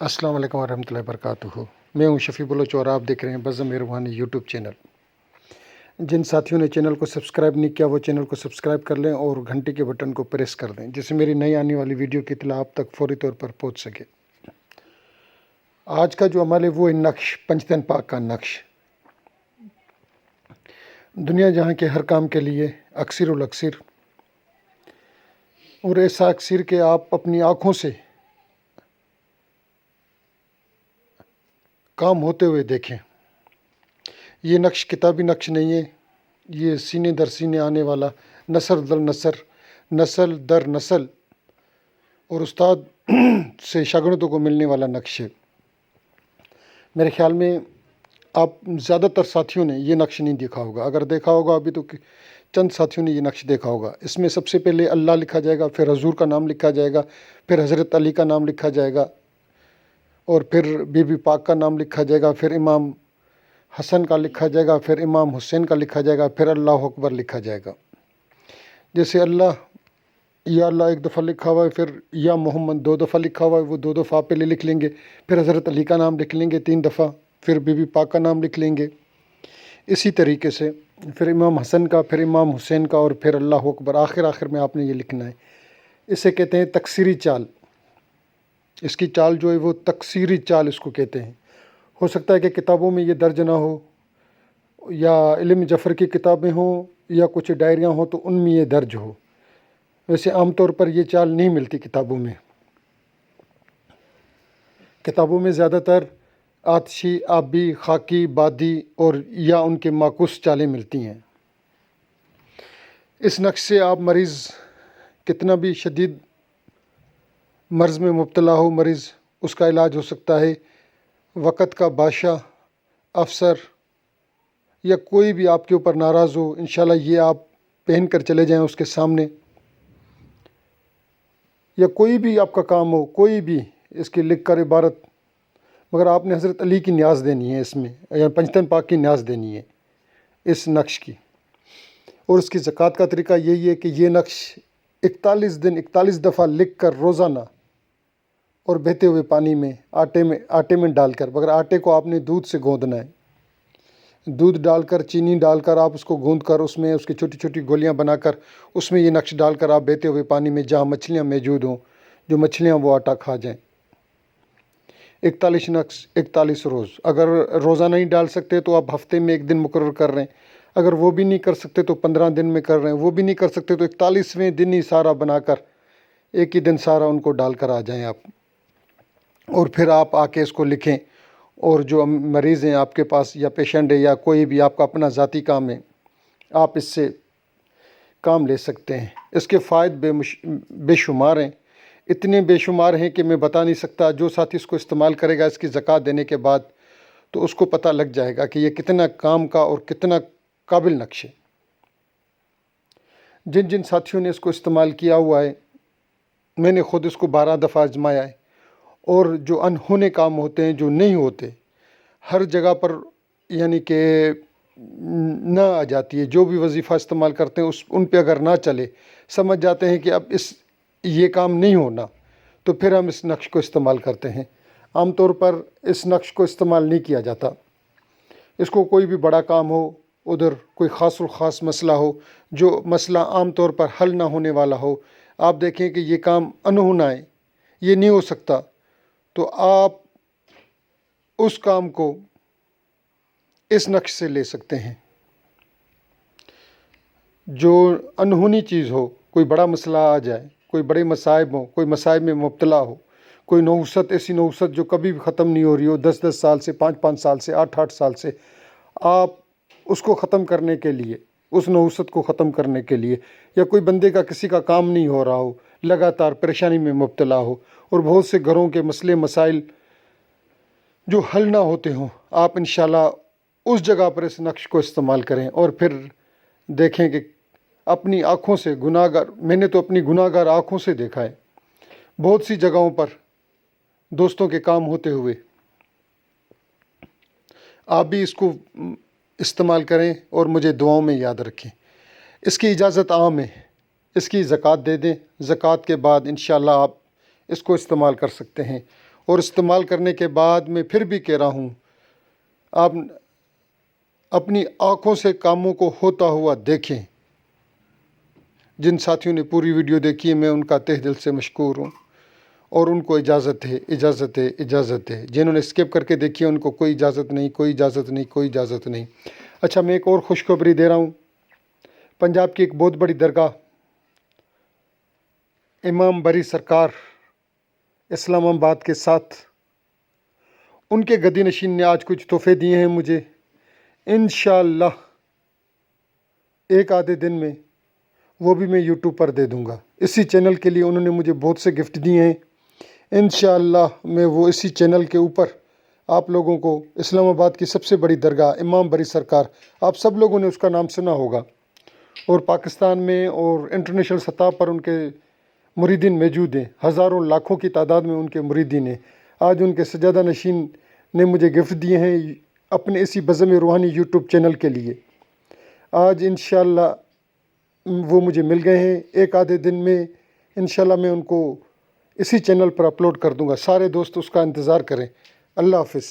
السلام علیکم ورحمۃ اللہ وبرکاتہ۔ میں ہوں شفیع بلوچ اور آپ دیکھ رہے ہیں بزم مہربانی یوٹیوب چینل۔ جن ساتھیوں نے چینل کو سبسکرائب نہیں کیا وہ چینل کو سبسکرائب کر لیں اور گھنٹی کے بٹن کو پریس کر دیں جس سے میری نئی آنے والی ویڈیو کی اطلاع آپ تک فوری طور پر پہنچ سکے۔ آج کا جو عمل ہے وہ ہے نقش، پنجتن پاک کا نقش۔ دنیا جہاں کے ہر کام کے لیے اکثر الاکثر اور ایسا اکثر کہ آپ اپنی آنکھوں سے کام ہوتے ہوئے دیکھیں۔ یہ نقش کتابی نقش نہیں ہے، یہ سینے در سینے آنے والا، نسل در نسل در نسل اور استاد سے شاگردوں کو ملنے والا نقش ہے۔ میرے خیال میں آپ زیادہ تر ساتھیوں نے یہ نقش نہیں دیکھا ہوگا، اگر دیکھا ہوگا ابھی تو چند ساتھیوں نے یہ نقش دیکھا ہوگا۔ اس میں سب سے پہلے اللہ لکھا جائے گا، پھر حضور کا نام لکھا جائے گا، پھر حضرت علی کا نام لکھا جائے گا، اور پھر بی بی پاک کا نام لکھا جائے گا، پھر امام حسن کا لکھا جائے گا، پھر امام حسین کا لکھا جائے گا، پھر اللہ اکبر لکھا جائے گا۔ جیسے اللہ یا اللہ ایک دفعہ لکھا ہوا ہے، پھر یا محمد دو دفعہ لکھا ہوا ہے، وہ دو دفعہ پہلے لکھ لیں گے، پھر حضرت علی کا نام لکھ لیں گے 3 دفعہ، پھر بی بی پاک کا نام لکھ لیں گے۔ اسی طریقے سے پھر امام حسن کا، پھر امام حسین کا، اور پھر اللہ اکبر، آخر میں آپ نے یہ لکھنا ہے۔ اسے کہتے ہیں تکسیری چال۔ اس کی چال جو ہے وہ تکسیری چال اس کو کہتے ہیں۔ ہو سکتا ہے کہ کتابوں میں یہ درج نہ ہو، یا علم جعفر کی کتابیں ہوں یا کچھ ڈائریاں ہوں تو ان میں یہ درج ہو۔ ویسے عام طور پر یہ چال نہیں ملتی کتابوں میں۔ کتابوں میں زیادہ تر آتشی، آبی، خاکی، بادی اور یا ان کے معکوس چالیں ملتی ہیں۔ اس نقش سے آپ مریض کتنا بھی شدید مرض میں مبتلا ہو، مریض اس کا علاج ہو سکتا ہے۔ وقت کا بادشاہ، افسر یا کوئی بھی آپ کے اوپر ناراض ہو، انشاءاللہ یہ آپ پہن کر چلے جائیں اس کے سامنے، یا کوئی بھی آپ کا کام ہو، کوئی بھی اس کی لکھ کر عبارت، مگر آپ نے حضرت علی کی نیاز دینی ہے، اس میں یا پنجتن پاک کی نیاز دینی ہے اس نقش کی۔ اور اس کی زکوٰۃ کا طریقہ یہی ہے کہ یہ نقش 41 دن 41 دفعہ لکھ کر روزانہ اور بہتے ہوئے پانی میں آٹے میں ڈال کر، مگر آٹے کو آپ نے دودھ سے گوندنا ہے، دودھ ڈال کر، چینی ڈال کر آپ اس کو گوندھ کر اس میں اس کی چھوٹی چھوٹی گولیاں بنا کر اس میں یہ نقش ڈال کر آپ بہتے ہوئے پانی میں جہاں مچھلیاں موجود ہوں، جو مچھلیاں وہ آٹا کھا جائیں۔ 41 نقش 41 روز۔ اگر روزانہ نہیں ڈال سکتے تو آپ ہفتے میں 1 دن مقرر کر رہے ہیں، اگر وہ بھی نہیں کر سکتے تو 15 دن میں کر رہے ہیں، وہ بھی نہیں کر سکتے تو 41ویں دن ہی سارا بنا کر ایک ہی دن سارا ان کو ڈال کر آ جائیں آپ، اور پھر آپ آ کے اس کو لکھیں۔ اور جو مریض ہیں آپ کے پاس یا پیشنٹ ہے یا کوئی بھی آپ کا اپنا ذاتی کام ہے، آپ اس سے کام لے سکتے ہیں۔ اس کے فوائد بے شمار ہیں، اتنے بے شمار ہیں کہ میں بتا نہیں سکتا۔ جو ساتھی اس کو استعمال کرے گا اس کی زکوٰۃ دینے کے بعد تو اس کو پتہ لگ جائے گا کہ یہ کتنا کام کا اور کتنا قابل نقش ہے۔ جن ساتھیوں نے اس کو استعمال کیا ہوا ہے، میں نے خود اس کو 12 دفعہ آزمایا ہے، اور جو انہونے کام ہوتے ہیں جو نہیں ہوتے ہر جگہ پر یعنی کہ نہ آ جاتی ہے، جو بھی وظیفہ استعمال کرتے ہیں ان پہ اگر نہ چلے، سمجھ جاتے ہیں کہ اب یہ کام نہیں ہونا، تو پھر ہم اس نقش کو استعمال کرتے ہیں۔ عام طور پر اس نقش کو استعمال نہیں کیا جاتا۔ اس کو کوئی بھی بڑا کام ہو، ادھر کوئی خاص الخاص مسئلہ ہو، جو مسئلہ عام طور پر حل نہ ہونے والا ہو، آپ دیکھیں کہ یہ کام انہونا ہے، یہ نہیں ہو سکتا، تو آپ اس کام کو اس نقش سے لے سکتے ہیں۔ جو انہونی چیز ہو، کوئی بڑا مسئلہ آ جائے، کوئی بڑے مصائب ہوں، کوئی مصائب میں مبتلا ہو، کوئی نحوست، ایسی نحوست جو کبھی بھی ختم نہیں ہو رہی ہو، 10 سال سے، 5 سال سے، 8 سال سے، آپ اس کو ختم کرنے کے لیے، اس نحوست کو ختم کرنے کے لیے، یا کوئی بندے کا کسی کا کام نہیں ہو رہا ہو، لگاتار پریشانی میں مبتلا ہو، اور بہت سے گھروں کے مسئلے مسائل جو حل نہ ہوتے ہوں، آپ انشاءاللہ اس جگہ پر اس نقش کو استعمال کریں، اور پھر دیکھیں کہ اپنی آنکھوں سے گناہگار، میں نے تو اپنی گناہگار آنکھوں سے دیکھا ہے بہت سی جگہوں پر دوستوں کے کام ہوتے ہوئے۔ آپ بھی اس کو استعمال کریں اور مجھے دعاؤں میں یاد رکھیں۔ اس کی اجازت عام ہے، اس کی زکوٰۃ دے دیں، زکوٰۃ کے بعد انشاءاللہ آپ اس کو استعمال کر سکتے ہیں، اور استعمال کرنے کے بعد میں پھر بھی کہہ رہا ہوں، آپ اپنی آنکھوں سے کاموں کو ہوتا ہوا دیکھیں۔ جن ساتھیوں نے پوری ویڈیو دیکھی ہے میں ان کا تہ دل سے مشکور ہوں، اور ان کو اجازت ہے، اجازت ہے، اجازت ہے۔ جنہوں نے اسکپ کر کے دیکھی ہے ان کو کوئی اجازت نہیں، کوئی اجازت نہیں، کوئی اجازت نہیں۔ اچھا، میں ایک اور خوشخبری دے رہا ہوں۔ پنجاب کی ایک بہت بڑی درگاہ امام بری سرکار اسلام آباد کے ساتھ ان کے گدی نشین نے آج کچھ تحفے دیے ہیں مجھے۔ انشاءاللہ ایک آدھے دن میں وہ بھی میں یوٹیوب پر دے دوں گا۔ اسی چینل کے لیے انہوں نے مجھے بہت سے گفٹ دیے ہیں۔ انشاءاللہ میں وہ اسی چینل کے اوپر آپ لوگوں کو اسلام آباد کی سب سے بڑی درگاہ امام بری سرکار، آپ سب لوگوں نے اس کا نام سنا ہوگا، اور پاکستان میں اور انٹرنیشنل سطح پر ان کے مریدین موجود ہیں، ہزاروں لاکھوں کی تعداد میں ان کے مریدین ہیں۔ آج ان کے سجادہ نشین نے مجھے گفٹ دیے ہیں اپنے اسی بزم روحانی یوٹیوب چینل کے لیے۔ آج انشاءاللہ وہ مجھے مل گئے ہیں، ایک آدھے دن میں انشاءاللہ میں ان کو اسی چینل پر اپلوڈ کر دوں گا۔ سارے دوست اس کا انتظار کریں۔ اللہ حافظ۔